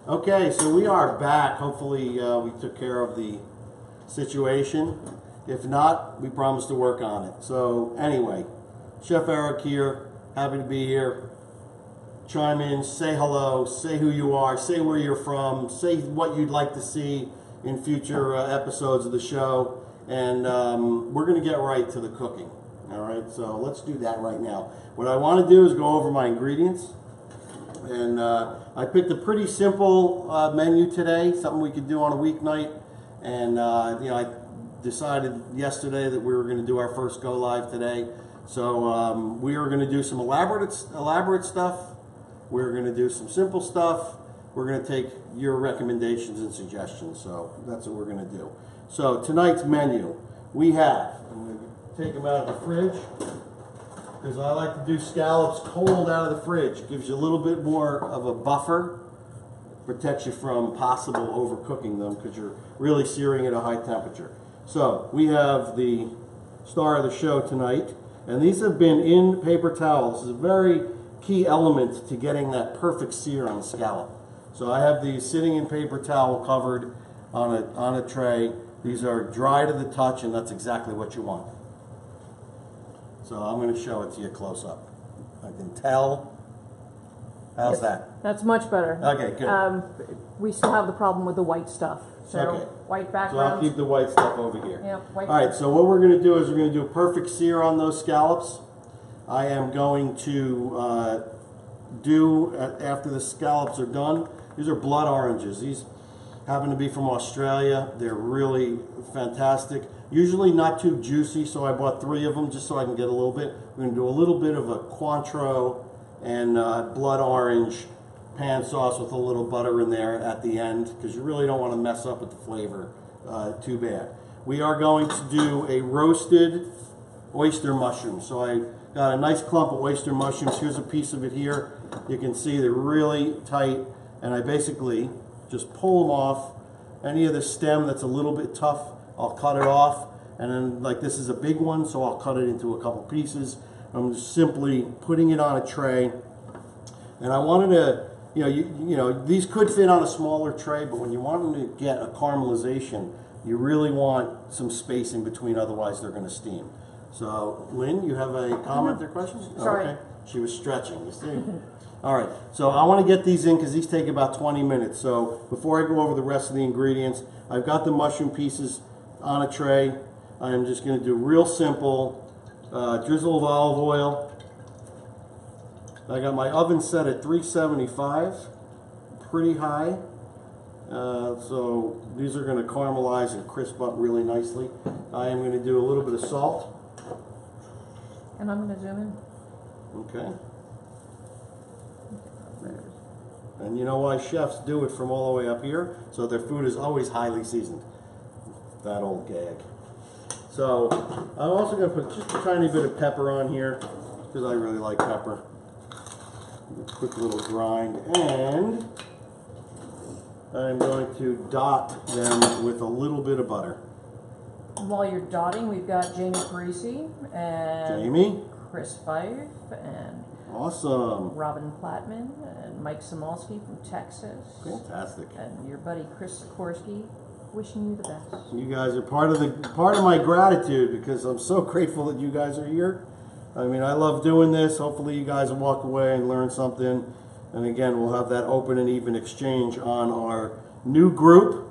Okay, so we are back. Hopefully we took care of the situation. If not, we promise to work on it. So anyway, Chef Eric here, happy to be here. Chime in, say hello, say who you are, say where you're from, say what you'd like to see in future episodes of the show. And we're going to get right to the cooking. All right, so let's do that right now. What I want to do is go over my ingredients. And I picked a pretty simple menu today, something we could do on a weeknight. And you know, I decided yesterday that we were going to do our first go live today. So we are going to do some elaborate stuff. We're going to do some simple stuff. We're going to take your recommendations and suggestions. So that's what we're going to do. So tonight's menu, we have, I'm going to take them out of the fridge, because I like to do scallops cold out of the fridge. It gives you a little bit more of a buffer, protects you from possible overcooking them because you're really searing at a high temperature. So we have the star of the show tonight, and these have been in paper towel. This is a very key element to getting that perfect sear on the scallop. So I have these sitting in paper towel covered on a tray. These are dry to the touch, and that's exactly what you want. So I'm going to show it to you close up. I can tell. How's that? That's much better. Okay, good. We still have the problem with the white stuff. So Okay. white So background. I'll keep the white stuff over here. Yep, white. All right, so what we're going to do is we're going to do a perfect sear on those scallops. I am going to after the scallops are done, these are blood oranges. These happen to be from Australia. They're really fantastic. Usually not too juicy, so I bought 3 of them just so I can get a little bit. We're going to do a little bit of a Cointreau and blood orange pan sauce with a little butter in there at the end, because you really don't want to mess up with the flavor too bad. We are going to do a roasted oyster mushroom. So I got a nice clump of oyster mushrooms. Here's a piece of it here. You can see they're really tight, and I basically just pull them off. Any of the stem that's a little bit tough, I'll cut it off, and then like this is a big one, so I'll cut it into a couple pieces. I'm just simply putting it on a tray, and I wanted to, you know, these could fit on a smaller tray, but when you want them to get a caramelization, you really want some space in between, otherwise they're going to steam. So, Lynn, you have a comment or question? Sorry. Okay. She was stretching, you see? All right, so I want to get these in because these take about 20 minutes. So before I go over the rest of the ingredients, I've got the mushroom pieces on a tray. I'm just going to do real simple drizzle of olive oil. I got my oven set at 375, pretty high. So these are going to caramelize and crisp up really nicely. I am going to do a little bit of salt. And I'm going to zoom in. Okay. And you know why chefs do it from all the way up here? So their food is always highly seasoned. That old gag. So I'm also going to put just a tiny bit of pepper on here because I really like pepper. A quick little grind, and I'm going to dot them with a little bit of butter. While you're dotting, we've got Jamie Parisi and Jamie, Chris Fife and awesome, Robin Plattman and Mike Samolsky from Texas. Fantastic. And your buddy Chris Sikorsky. Wishing you the best. You guys are part of my gratitude, because I'm so grateful that you guys are here. I mean, I love doing this. Hopefully you guys will walk away and learn something. And again, we'll have that open and even exchange on our new group.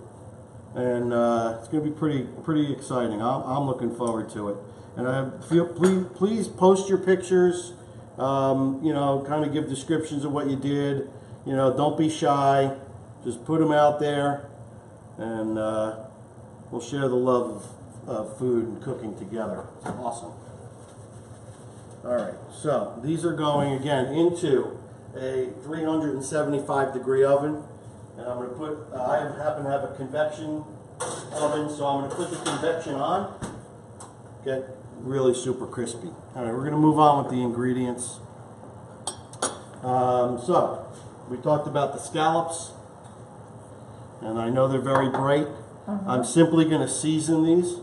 And it's going to be pretty exciting. I'm looking forward to it. And please post your pictures. You know, kind of give descriptions of what you did. You know, don't be shy. Just put them out there. And we'll share the love of food and cooking together. It's awesome. All right, so these are going again into a 375 degree oven, and I'm going to put, I happen to have a convection oven, so I'm going to put the convection on, get really super crispy. All right, we're going to move on with the ingredients. So we talked about the scallops, and I know they're very bright. I'm simply going to season these.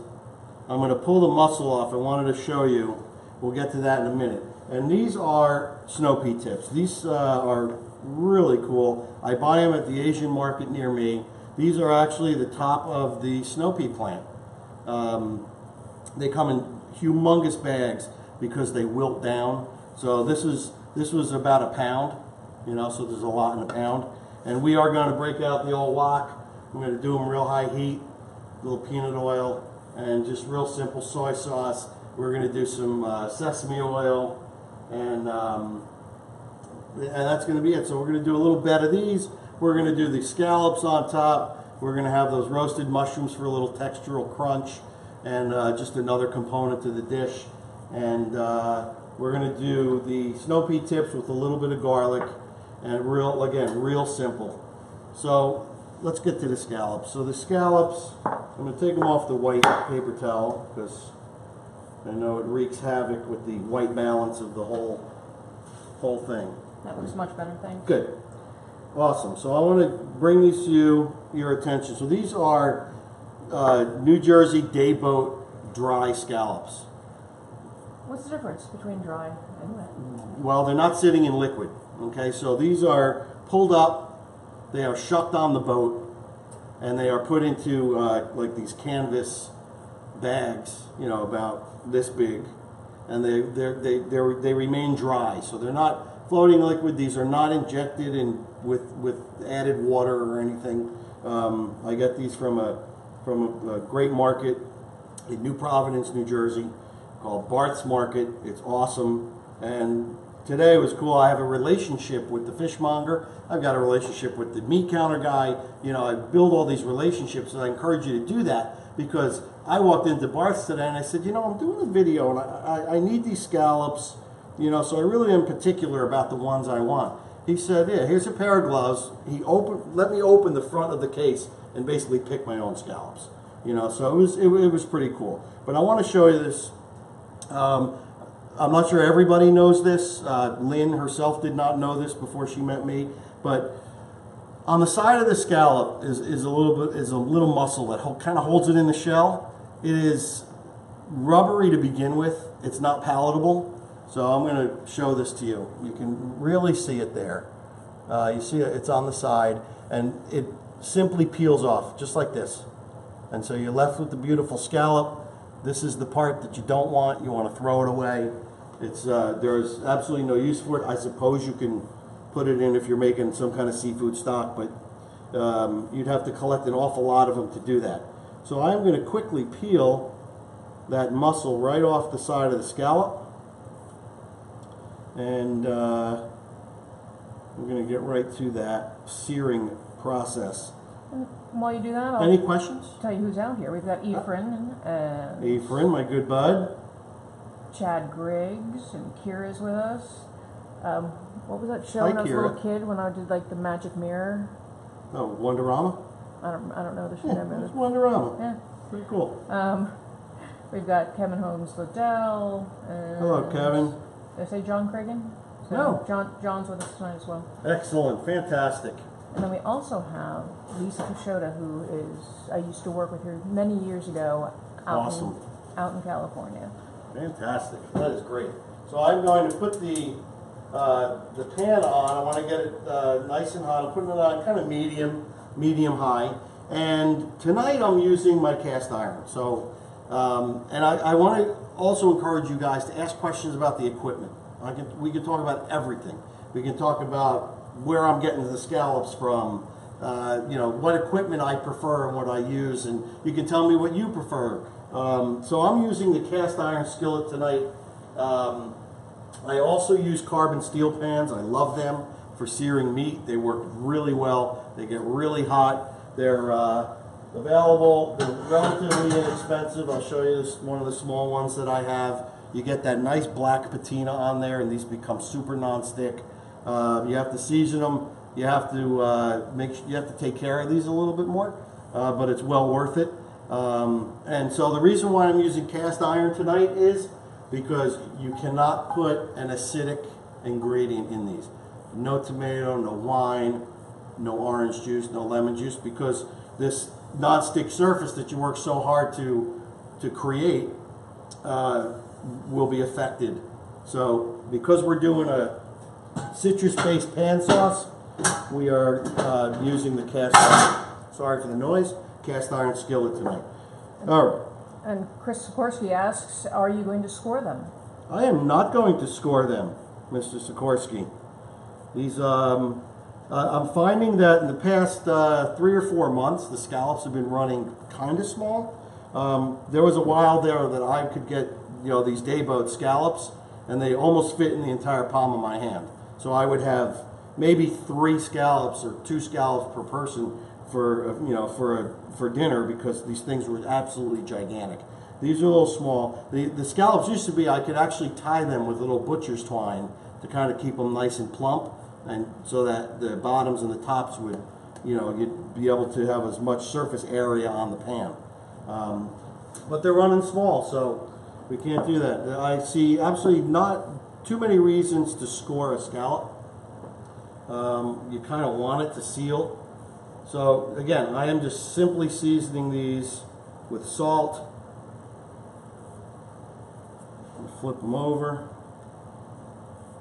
I'm going to pull the muscle off. I wanted to show you. We'll get to that in a minute. And these are snow pea tips. These are really cool. I buy them at the Asian market near me. These are actually the top of the snow pea plant. They come in humongous bags because they wilt down. So this was about a pound, you know, so there's a lot in a pound. And we are going to break out the old wok. I'm going to do them real high heat, a little peanut oil, and just real simple soy sauce. We're going to do some sesame oil, and that's going to be it. So we're going to do a little bed of these. We're going to do the scallops on top. We're going to have those roasted mushrooms for a little textural crunch, and just another component to the dish. And we're going to do the snow pea tips with a little bit of garlic, and real simple. So let's get to the scallops. So the scallops, I'm going to take them off the white paper towel because I know it wreaks havoc with the white balance of the whole thing. That looks much better, thanks. Good. Awesome. So I want to bring these to your attention. So these are New Jersey day boat dry scallops. What's the difference between dry and wet? Well, they're not sitting in liquid. Okay, so these are pulled up, they are shucked on the boat, and they are put into like these canvas bags, you know, about this big, and they remain dry. So they're not floating liquid. These are not injected in with added water or anything. I got these from a great market in New Providence, New Jersey, called Bart's Market. It's awesome. And today was cool. I have a relationship with the fishmonger. I've got a relationship with the meat counter guy. You know, I build all these relationships, and I encourage you to do that, because I walked into Bart's today and I said, you know, I'm doing a video and I need these scallops, you know, so I really am particular about the ones I want. He said, yeah, here's a pair of gloves. He let me open the front of the case and basically pick my own scallops. You know, so it was pretty cool. But I want to show you this. I'm not sure everybody knows this. Lynn herself did not know this before she met me, but on the side of the scallop is a little muscle that kind of holds it in the shell. It is rubbery to begin with. It's not palatable. So I'm going to show this to you. You can really see it there. You see it's on the side, and it simply peels off just like this. And so you're left with the beautiful scallop. This is the part that you don't want. You want to throw it away. There's absolutely no use for it. I suppose you can put it in if you're making some kind of seafood stock, but you'd have to collect an awful lot of them to do that. So I'm going to quickly peel that muscle right off the side of the scallop. And we're going to get right to that searing process. And while you do that, any questions? Tell you who's out here. We've got Ephraim and Ephraim, my good bud. Chad Griggs, and Kira's with us. What was that show Hi, when I was a Kira. little kid, when I did like the magic mirror? Oh, Wonderama? I don't know the show. Yeah, it's Wonderama. Yeah. Pretty cool. We've got Kevin Holmes Liddell. And Hello, Kevin. Did I say John Cragen? So No. John's with us tonight as well. Excellent. Fantastic. And then we also have Lisa Pashota, who is, I used to work with her many years ago out in California. Fantastic. That is great. So I'm going to put the pan on. I want to get it nice and hot. I'm putting it on kind of medium high. And tonight I'm using my cast iron. So, and I want to also encourage you guys to ask questions about the equipment. We can talk about everything. We can talk about where I'm getting the scallops from, you know, what equipment I prefer and what I use, and you can tell me what you prefer. So I'm using the cast iron skillet tonight. I also use carbon steel pans. I love them for searing meat. They work really well. They get really hot. They're available. They're relatively inexpensive. I'll show you this, one of the small ones that I have. You get that nice black patina on there, and these become super non-stick. You have to season them. You have to take care of these a little bit more, but it's well worth it. And so the reason why I'm using cast iron tonight is because you cannot put an acidic ingredient in these. No tomato, no wine, no orange juice, no lemon juice, because this non-stick surface that you work so hard to create will be affected. So because we're doing a citrus-based pan sauce, We are using the cast iron, sorry for the noise, cast iron skillet tonight. All right. And Chris Sikorsky asks, are you going to score them? I am not going to score them, Mr. Sikorsky. These, I'm finding that in the past 3 or 4 months, the scallops have been running kind of small. There was a while there that I could get, these day-boat scallops, and they almost fit in the entire palm of my hand. So I would have maybe 3 scallops or 2 scallops per person for dinner, because these things were absolutely gigantic. These are a little small. The scallops used to be, I could actually tie them with little butcher's twine to kind of keep them nice and plump, and so that the bottoms and the tops would, you'd be able to have as much surface area on the pan. But they're running small, so we can't do that. I see absolutely not too many reasons to score a scallop. You kind of want it to seal. So again, I am just simply seasoning these with salt. Flip them over.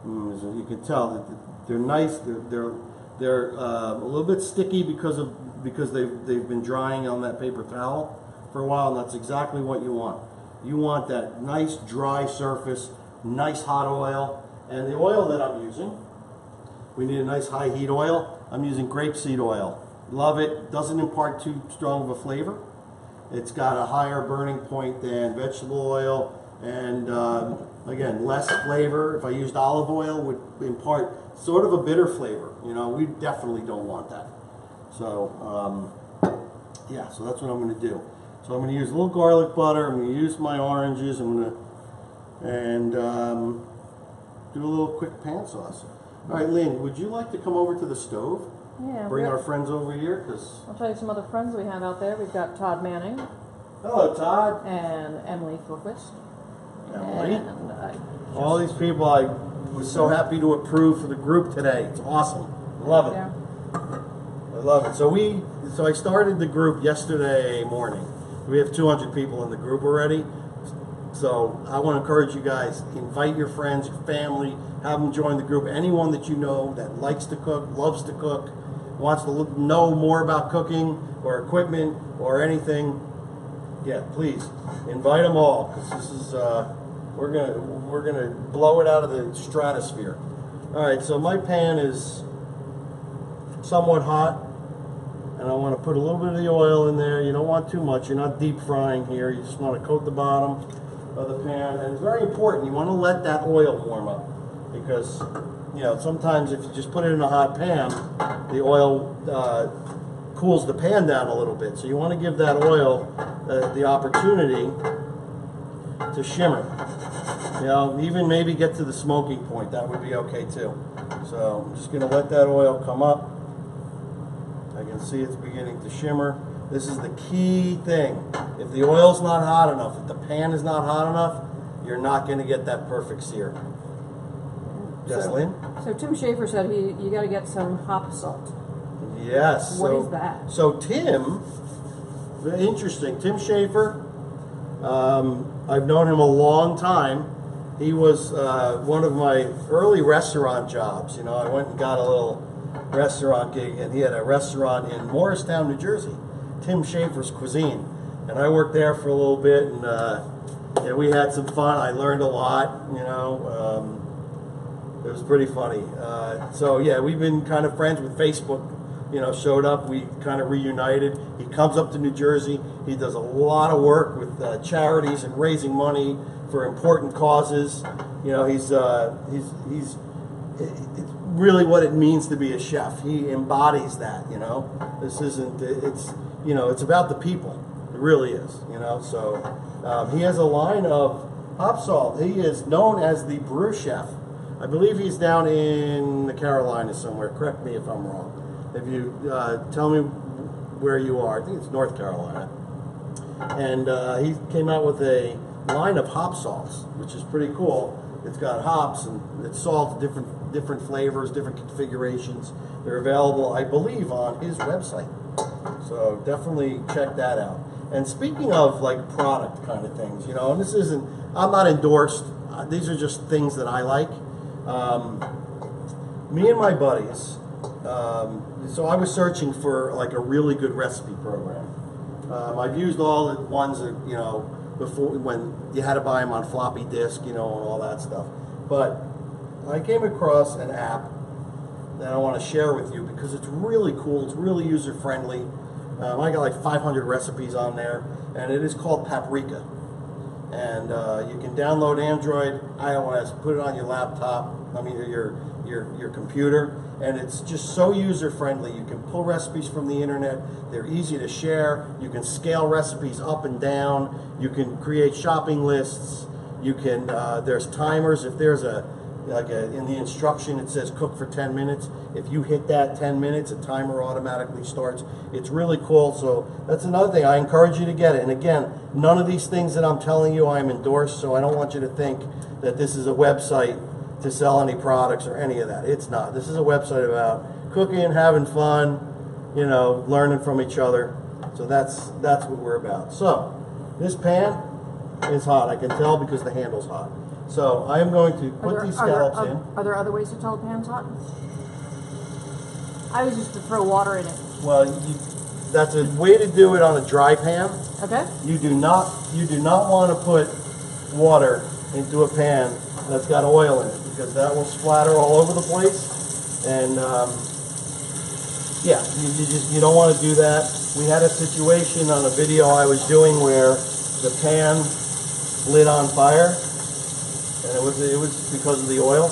As you can tell that they're nice. They're a little bit sticky because they've been drying on that paper towel for a while, and that's exactly what you want. You want that nice dry surface, nice hot oil, and the oil that I'm using, we need a nice high heat oil. I'm using grapeseed oil. Love it. Doesn't impart too strong of a flavor. It's got a higher burning point than vegetable oil, and again, less flavor. If I used olive oil, would impart sort of a bitter flavor. We definitely don't want that. So yeah, so that's what I'm going to do. So I'm going to use a little garlic butter. I'm going to use my oranges. I'm going to do a little quick pan sauce. All right, Lynn, would you like to come over to the stove? Yeah. Bring our friends over here, because I'll tell you some other friends we have out there. We've got Todd Manning. Hello, Todd. And Emily Thorquist. Emily. And all these people I was so happy to approve for the group today. It's awesome. Love it. Yeah. I love it. So I started the group yesterday morning. We have 200 people in the group already. So I want to encourage you guys, invite your friends, your family, have them join the group. Anyone that you know that likes to cook, loves to cook, wants to know more about cooking or equipment or anything, yeah, please invite them all, because this is we're gonna blow it out of the stratosphere. All right, so my pan is somewhat hot, and I want to put a little bit of the oil in there. You don't want too much. You're not deep frying here. You just want to coat the bottom of the pan, and it's very important. You want to let that oil warm up, because sometimes if you just put it in a hot pan, the oil cools the pan down a little bit. So you want to give that oil the opportunity to shimmer. Even maybe get to the smoking point. That would be okay too. So I'm just going to let that oil come up. I can see it's beginning to shimmer. This is the key thing. If the oil's not hot enough, if the pan is not hot enough, you're not going to get that perfect sear. Yes, Lynn? So Tim Schaefer said you got to get some hop salt. Yes. What is that? So Tim, very interesting. Tim Schaefer, I've known him a long time. He was one of my early restaurant jobs. I went and got a little restaurant gig, and he had a restaurant in Morristown, New Jersey, Tim Schaefer's Cuisine, and I worked there for a little bit, and we had some fun. I learned a lot. It was pretty funny. So yeah, we've been kind of friends with Facebook. Showed up, we kind of reunited. He comes up to New Jersey. He does a lot of work with charities and raising money for important causes. He's it's really what it means to be a chef. He embodies that. This isn't. It's about the people. It really is. So he has a line of hop salt. He is known as the brew chef. I believe he's down in the Carolinas somewhere. Correct me if I'm wrong. If you tell me where you are, I think it's North Carolina. And he came out with a line of hop salts, which is pretty cool. It's got hops and it's salt, different flavors, different configurations. They're available, I believe, on his website. So definitely check that out. And speaking of like product kind of things, and this isn't, I'm not endorsed. These are just things that I like. Me and my buddies So I was searching for like a really good recipe program. I've used all the ones that, you know, before when you had to buy them on floppy disk, you know, and all that stuff. But I came across an app that I want to share with you because it's really cool. It's really user friendly. I got like 500 recipes on there, and it is called Paprika. And you can download Android, iOS, put it on your laptop. I mean your computer, and it's just so user friendly. You can pull recipes from the internet. They're easy to share. You can scale recipes up and down. You can create shopping lists. You can there's timers. If there's in the instruction it says cook for 10 minutes. If you hit that 10 minutes, a timer automatically starts. It's really cool. So that's another thing. I encourage you to get it. And again, none of these things that I'm telling you I'm endorsed, so I don't want you to think that this is a website to sell any products or any of that. It's not. This is a website about cooking, having fun, you know, learning from each other. So that's what we're about. So this pan is hot. I can tell because the handle's hot. So I am going to put these scallops in. Are there other ways to tell the pan's hot? I was just to throw water in it. Well, that's a way to do it on a dry pan. Okay. You do not want to put water into a pan that's got oil in it because that will splatter all over the place. And yeah, you don't want to do that. We had a situation on a video I was doing where the pan lit on fire. And it was because of the oil.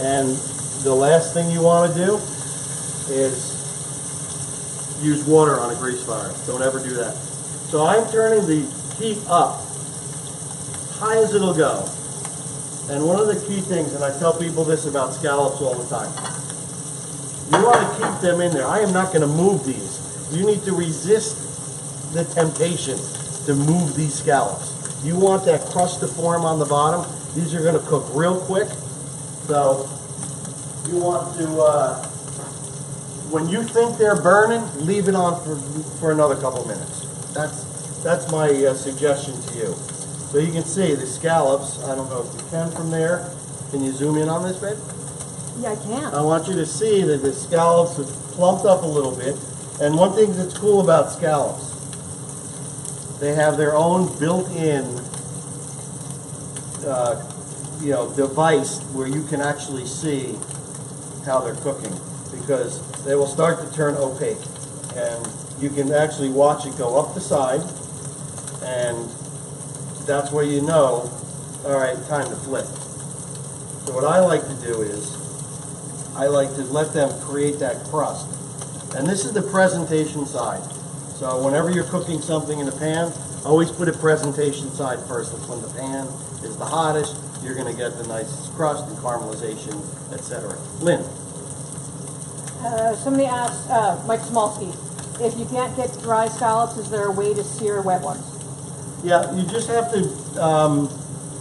And the last thing you want to do is use water on a grease fire. Don't ever do that. So I'm turning the heat up, high as it'll go. And one of the key things, and I tell people this about scallops all the time, you want to keep them in there. I am not going to move these. You need to resist the temptation to move these scallops. You want that crust to form on the bottom. These are going to cook real quick, so you want to, when you think they're burning, leave it on for another couple minutes. That's my suggestion to you. So you can see the scallops. I don't know if you can from there. Can you zoom in on this, babe? Yeah, I can. I want you to see that the scallops have plumped up a little bit. And one thing that's cool about scallops, they have their own built-in device where you can actually see how they're cooking, because they will start to turn opaque, and you can actually watch it go up the side, and that's where you know, all right, time to flip. So what I like to do is I like to let them create that crust, and this is the presentation side. So whenever you're cooking something in a pan, always put it presentation side first. That's when the pan is the hottest. You're going to get the nicest crust and caramelization, etc. Lynn. Somebody asked, Mike Smolsky, if you can't get dry scallops, is there a way to sear wet ones? Yeah, you just have to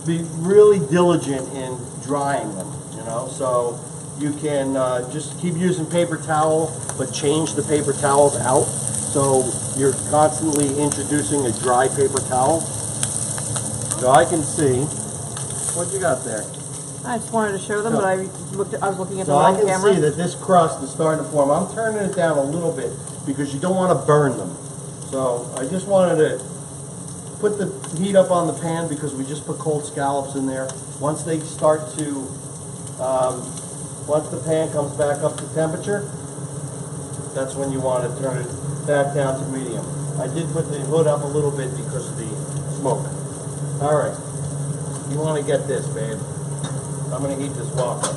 be really diligent in drying them, you know. So you can just keep using paper towel, but change the paper towels out. So you're constantly introducing a dry paper towel. So I can see, what you got there? I just wanted to show them, but I was looking at the so wrong I can camera. see that this crust is starting to form. I'm turning it down a little bit because you don't want to burn them. So I just wanted to put the heat up on the pan because we just put cold scallops in there. Once they start to, once the pan comes back up to temperature, that's when you want to turn it back down to medium. I did put the hood up a little bit because of the smoke. All right, you want to get this, babe. I'm going to heat this wok up.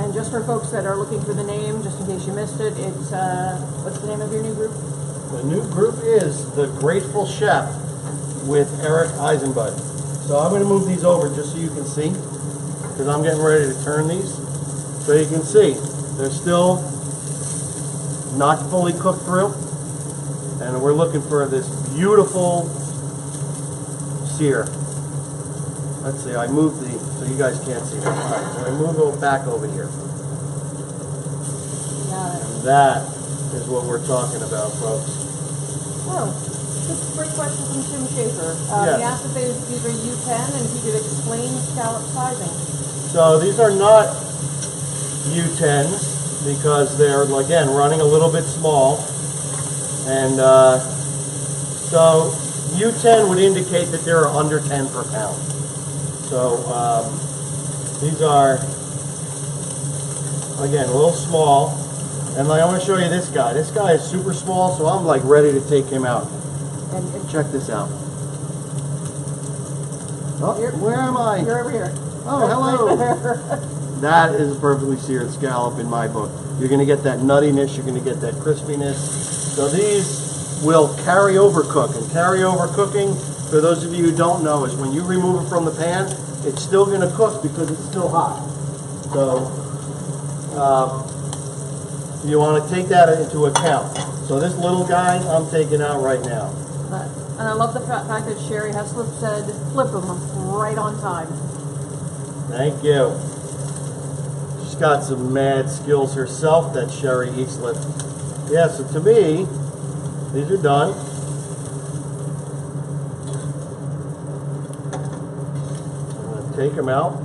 And just for folks that are looking for the name, just in case you missed it, it's, what's the name of your new group? The new group is The Grateful Chef with Eric Eisenbud. So I'm going to move these over just so you can see, because I'm getting ready to turn these. So you can see, they're still not fully cooked through. And we're looking for this beautiful sear. Let's see, I moved the, so you guys can't see that. All right, so I move it back over here. Got it. And that is what we're talking about, folks. Oh, just a great question from Tim Schaefer. Yes. He asked if these are U10 and if he could explain scallop sizing. So these are not U10s because they're, again, running a little bit small. And so U10 would indicate that they're under 10 per pound. So these are, again, a little small. And I want to show you this guy. This guy is super small, so I'm like ready to take him out. And check this out. Oh, where am I? You're over here. Oh, hello. That is a perfectly seared scallop in my book. You're going to get that nuttiness. You're going to get that crispiness. So these will carry over cook. And carry over cooking, for those of you who don't know, is when you remove it from the pan, it's still going to cook because it's still hot. So you want to take that into account. So this little guy, I'm taking out right now. And I love the fact that Sherry Heslip said, flip them right on time. Thank you. She's got some mad skills herself, that Sherry Heslip. Yeah, so to me, these are done. I'm going to take them out.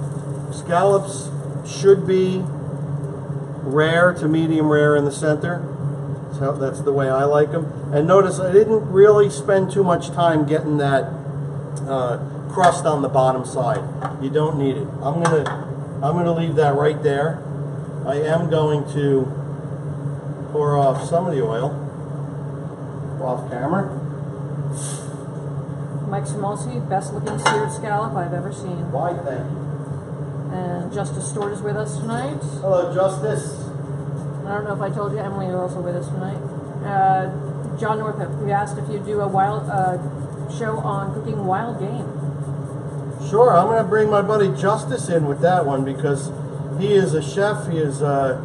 Scallops should be rare to medium rare in the center. So that's the way I like them. And notice I didn't really spend too much time getting that crust on the bottom side. You don't need it. I'm gonna leave that right there. I am going to pour off some of the oil off camera. Mike Simulsi, best looking seared scallop I've ever seen. Why, thank you. And Justice Stewart is with us tonight. Hello, Justice. I don't know if I told you, Emily is also with us tonight. John Northup, we asked if you do a wild show on cooking wild game. Sure, I'm going to bring my buddy Justice in with that one because he is a chef. He has a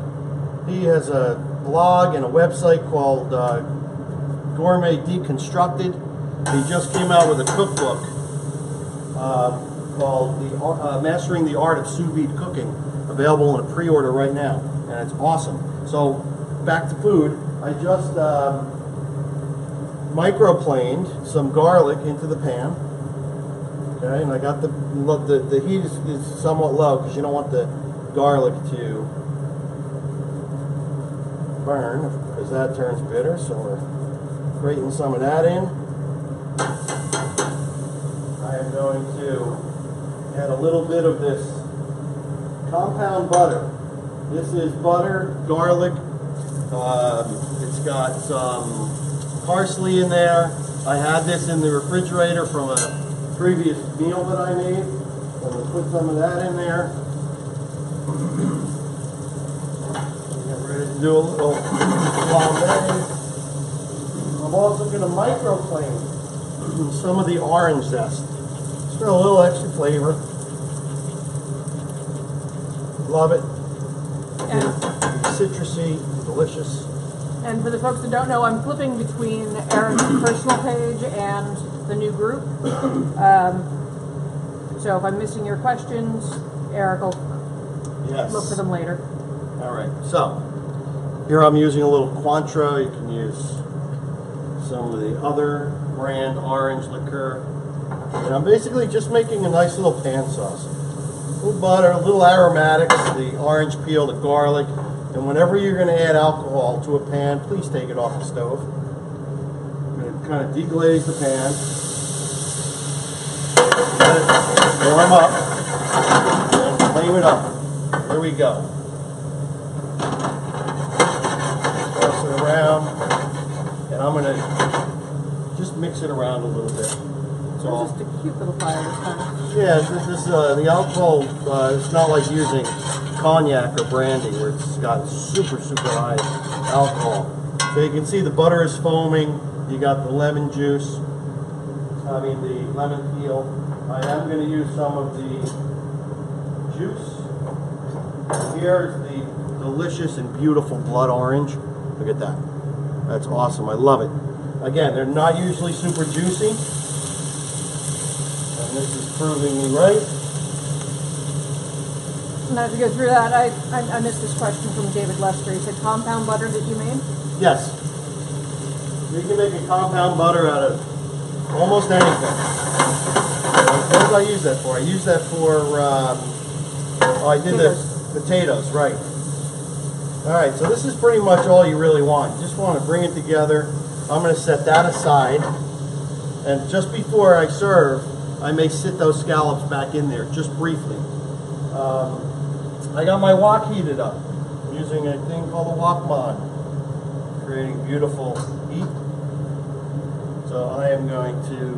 blog and a website called Gourmet Deconstructed. He just came out with a cookbook called Mastering the Art of Sous Vide Cooking, available in a pre-order right now, and it's awesome. So back to food. I just microplaned some garlic into the pan. Okay, and I got the heat is somewhat low because you don't want the garlic to burn because that turns bitter. So we're grating some of that in. I am going to add a little bit of this compound butter. This is butter, garlic. It's got some parsley in there. I had this in the refrigerator from a previous meal that I made. I'm going to put some of that in there. Get ready to do a little flambé. I'm also going to microplane some of the orange zest. Just for a little extra flavor. Love it. Citrusy, delicious. And for the folks that don't know, I'm flipping between Eric's personal page and the new group. So if I'm missing your questions, Eric will look for them later. All right. So here I'm using a little Cointreau. You can use some of the other brand orange liqueur. And I'm basically just making a nice little pan sauce. A little butter, a little aromatics, the orange peel, the garlic. And whenever you're going to add alcohol to a pan, please take it off the stove. I'm going to kind of deglaze the pan. Let it warm up. And flame it up. Here we go. Toss it around. And I'm going to just mix it around a little bit. It's just a cute little fire this time. Yeah, the alcohol, it's not like using cognac or brandy where it's got super high alcohol. So you can see the butter is foaming. You got the lemon juice, the lemon peel. I am going to use some of the juice. Here's the delicious and beautiful blood orange. Look at that. That's awesome. I love it. Again, they're not usually super juicy. And this is proving me right. And as we go through that, I missed this question from David Lester. He said compound butter that you made? Yes. You can make a compound butter out of almost anything. What do I use that for? I use that for Oh, I did the potatoes, right. Alright, so this is pretty much all you really want. You just want to bring it together. I'm going to set that aside. And just before I serve, I may sit those scallops back in there, just briefly. I got my wok heated up, using a thing called a wok mod, creating beautiful heat. So I am going to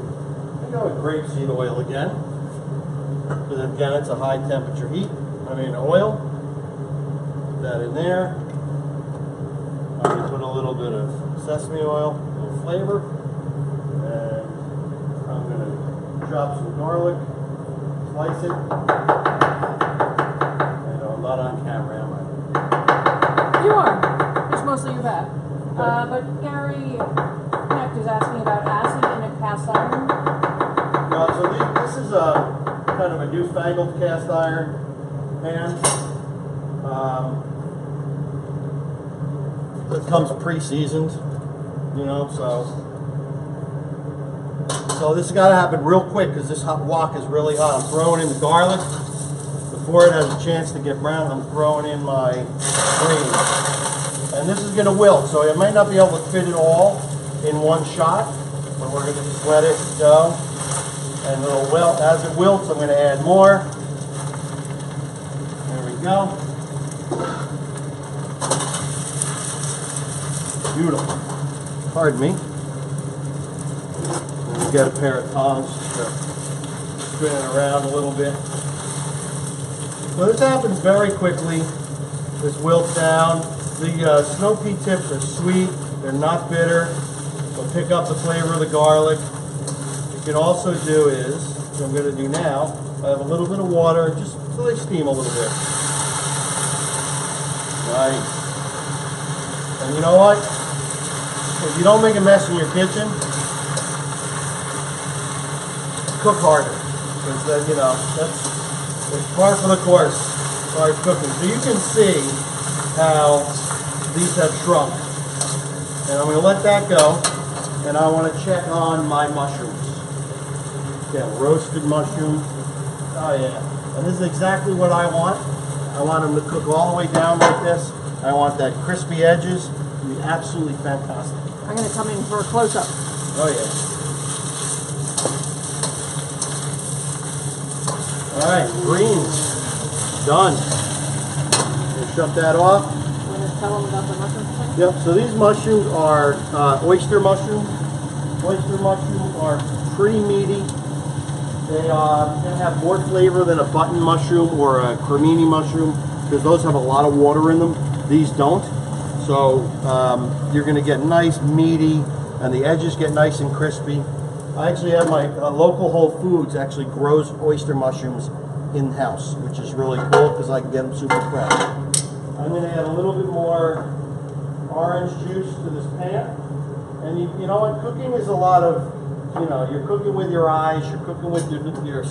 go with grapeseed oil again, because again it's a high temperature heat. Oil. Put that in there. I'm going to put a little bit of sesame oil, a little flavor, and I'm going to drop some garlic, slice it. I'm not on camera, am I? You are. It's mostly your back. But Gary Knecht is asking about acid in a cast iron. So this is a kind of a newfangled cast iron pan. It comes pre-seasoned, so this has got to happen real quick because this hot wok is really hot. I'm throwing in the garlic. Before it has a chance to get brown, I'm throwing in my greens. And this is going to wilt, so I might not be able to fit it all in one shot, but we're going to just let it go. And it'll wilt. As it wilts, I'm going to add more. There we go. Beautiful. Pardon me. Let me get a pair of tongs just to spin it around a little bit. So this happens very quickly. This wilts down. The snow pea tips are sweet. They're not bitter. They'll pick up the flavor of the garlic. What you can also do is, what I'm going to do now, I have a little bit of water, just so they steam a little bit. Right. And you know what? If you don't make a mess in your kitchen, cook harder. Because it's par for the course as far as cooking. So you can see how these have shrunk. And I'm going to let that go. And I want to check on my mushrooms. Yeah, roasted mushrooms. Oh yeah. And this is exactly what I want. I want them to cook all the way down like this. I want that crispy edges to be absolutely fantastic. I'm going to come in for a close-up. Oh yeah. Alright, greens. Done. We'll shut that off. I'm going to tell them about the mushrooms. Yep, so these mushrooms are oyster mushrooms. Oyster mushrooms are pretty meaty. They can have more flavor than a button mushroom or a cremini mushroom because those have a lot of water in them. These don't. So you're going to get nice, meaty, and the edges get nice and crispy. I actually have my local Whole Foods actually grows oyster mushrooms in-house, which is really cool because I can get them super fresh. I'm going to add a little bit more orange juice to this pan. And you know what, cooking is a lot of, you're cooking with your eyes, you're cooking with your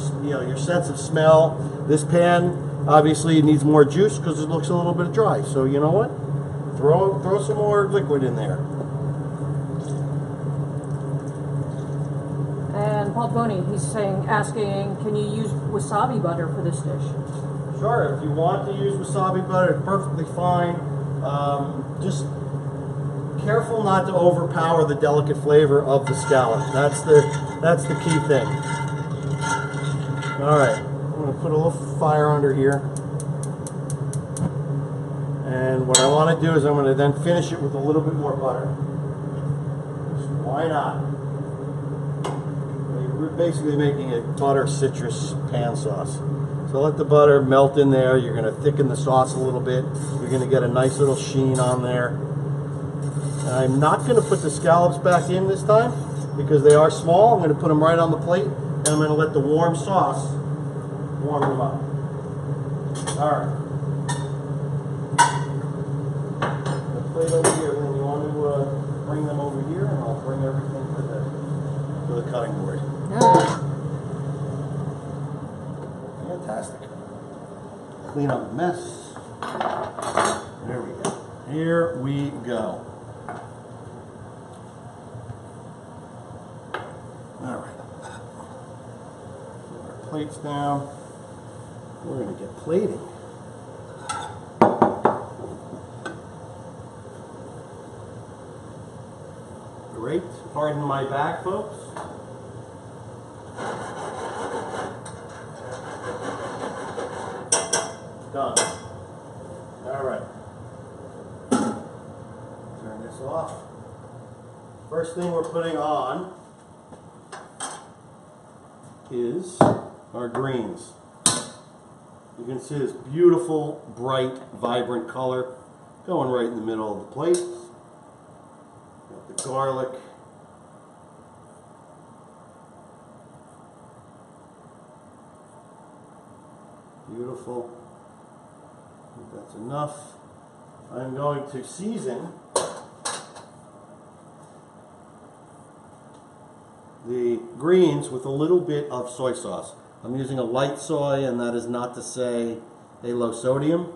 sense of smell. This pan, obviously, it needs more juice because it looks a little bit dry. So you know what? Throw some more liquid in there. And Paul Boney, he's asking, can you use wasabi butter for this dish? Sure, if you want to use wasabi butter, it's perfectly fine. Just careful not to overpower the delicate flavor of the scallop. That's the key thing. All right, I'm going to put a little fire under here. And what I want to do is I'm going to then finish it with a little bit more butter. Why not? We're basically making a butter citrus pan sauce. So let the butter melt in there. You're going to thicken the sauce a little bit. You're going to get a nice little sheen on there. And I'm not going to put the scallops back in this time because they are small. I'm going to put them right on the plate and I'm going to let the warm sauce warm them up. All right. Plate over here, then you want to bring them over here, and I'll bring everything to the cutting board. Yeah. Fantastic. Clean up the mess. There we go. Here we go. All right. Put our plates down. We're going to get plating. Great. Pardon my back, folks. Done. All right. Turn this off. First thing we're putting on is our greens. You can see this beautiful, bright, vibrant color going right in the middle of the plate. Got the garlic. Beautiful. I think that's enough. I'm going to season the greens with a little bit of soy sauce. I'm using a light soy, and that is not to say a low sodium.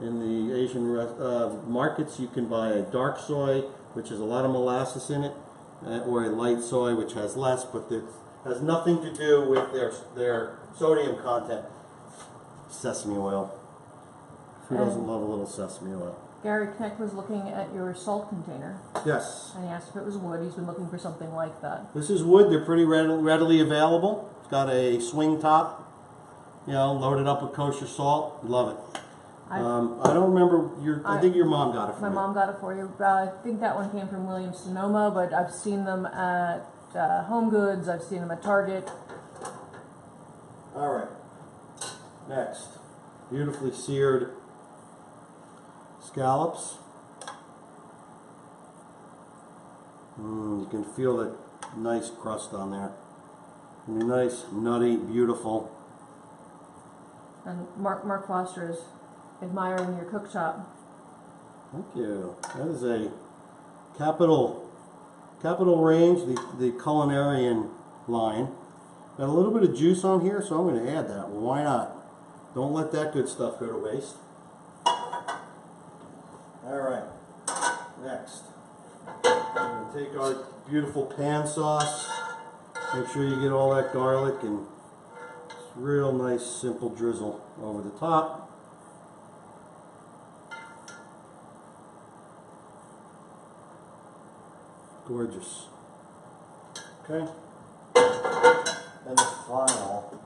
In the Asian markets, you can buy a dark soy, which has a lot of molasses in it, or a light soy, which has less, but it has nothing to do with their sodium content. Sesame oil. Who doesn't love a little sesame oil? Gary Knecht was looking at your salt container. Yes. And he asked if it was wood. He's been looking for something like that. This is wood. They're pretty readily available. It's got a swing top, you know, loaded up with kosher salt. Love it. I don't remember I think your mom got it for my me. My mom got it for you. I think that one came from Williams Sonoma, but I've seen them at Home Goods. I've seen them at Target. All right. Next, beautifully seared scallops. You can feel the nice crust on there. Nice, nutty, beautiful. And Mark Foster is admiring your cook shop. Thank you. That is a capital range, the culinarian line. Got a little bit of juice on here, so I'm going to add that. Well, why not? Don't let that good stuff go to waste. All right. Next, we're going to take our beautiful pan sauce. Make sure you get all that garlic and real nice simple drizzle over the top. Gorgeous. Okay. And the final.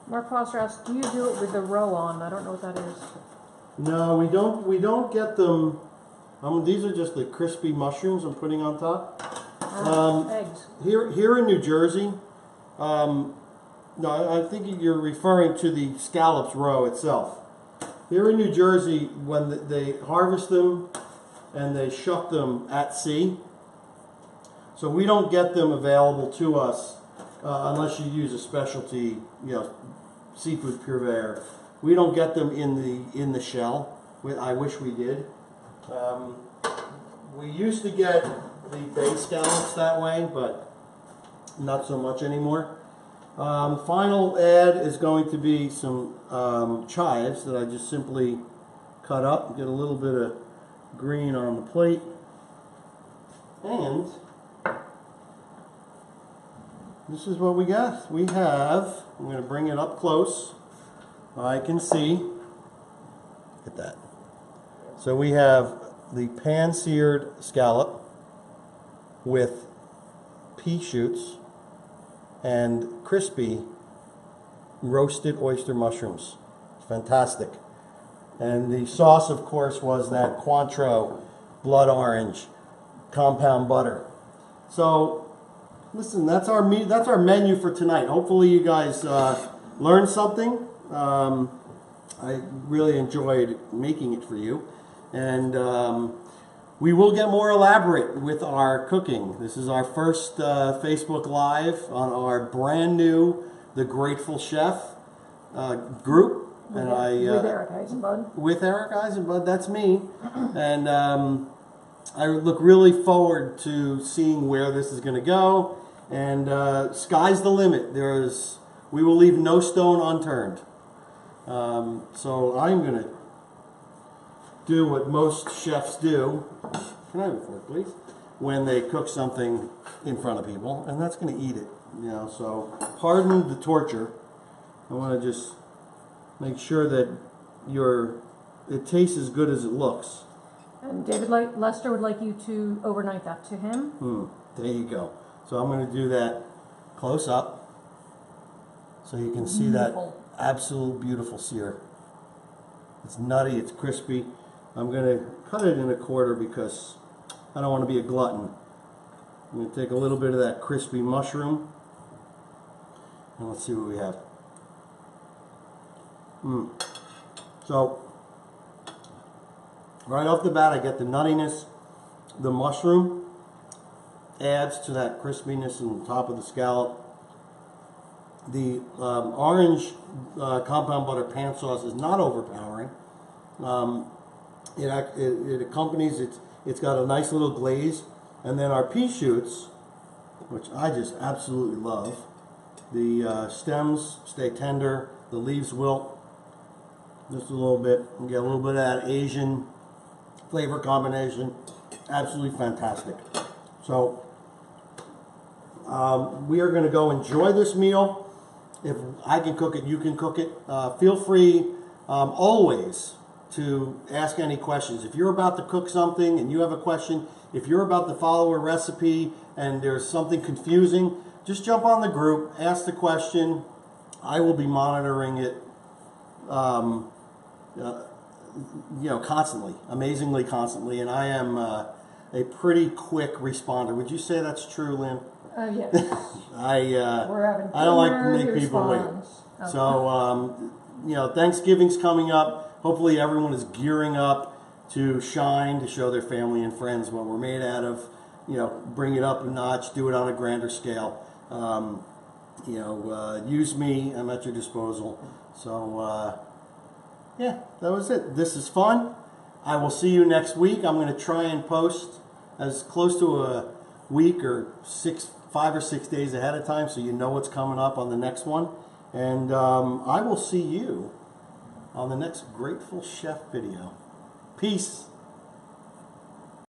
Mark Foster asked, "Do you do it with the roe on?" I don't know what that is. No, we don't. We don't get them. These are just the crispy mushrooms I'm putting on top. Eggs. Here in New Jersey, no, I think you're referring to the scallops roe itself. Here in New Jersey, when they harvest them and they shuck them at sea, so we don't get them available to us unless you use a specialty, seafood purveyor. We don't get them in the shell. I wish we did. We used to get the bay scallops that way, but not so much anymore. Final add is going to be some chives that I just simply cut up. Get a little bit of green on the plate. And this is what we got. We have, I'm going to bring it up close. I can see. Look at that. So we have the pan-seared scallop with pea shoots and crispy roasted oyster mushrooms. It's fantastic. And the sauce, of course, was that Cointreau blood orange compound butter. So, listen, that's our menu for tonight. Hopefully, you guys learned something. I really enjoyed making it for you, and we will get more elaborate with our cooking. This is our first Facebook Live on our brand new The Grateful Chef group. With Eric Eisenbud. With Eric Eisenbud, that's me. And I look really forward to seeing where this is going to go. And sky's the limit. We will leave no stone unturned. So I'm going to do what most chefs do. Can I have a fork, please? When they cook something in front of people, and that's going to eat it. So pardon the torture. I want to just make sure that it tastes as good as it looks. And David Lester would like you to overnight that to him. There you go. So I'm going to do that close up so you can see that absolute beautiful sear. It's nutty, it's crispy. I'm going to cut it in a quarter because I don't want to be a glutton. I'm going to take a little bit of that crispy mushroom and let's see what we have. So right off the bat I get the nuttiness. The mushroom adds to that crispiness on the top of the scallop. The orange compound butter pan sauce is not overpowering. It accompanies it. It's got a nice little glaze, and then our pea shoots, which I just absolutely love. The stems stay tender. The leaves wilt just a little bit. You get a little bit of that Asian flavor combination. Absolutely fantastic. So we are going to go enjoy this meal. If I can cook it, you can cook it. Feel free always to ask any questions. If you're about to cook something and you have a question, if you're about to follow a recipe and there's something confusing, just jump on the group, ask the question. I will be monitoring it constantly, amazingly constantly, and I am a pretty quick responder. Would you say that's true, Lynn? Yes. I don't like to make people wait. Okay. So, Thanksgiving's coming up. Hopefully everyone is gearing up to shine, to show their family and friends what we're made out of. Bring it up a notch, do it on a grander scale. Use me, I'm at your disposal. So, yeah, that was it. This is fun. I will see you next week. I'm going to try and post as close to a week or 5 or 6 days ahead of time so you know what's coming up on the next one. And I will see you on the next Grateful Chef video. Peace.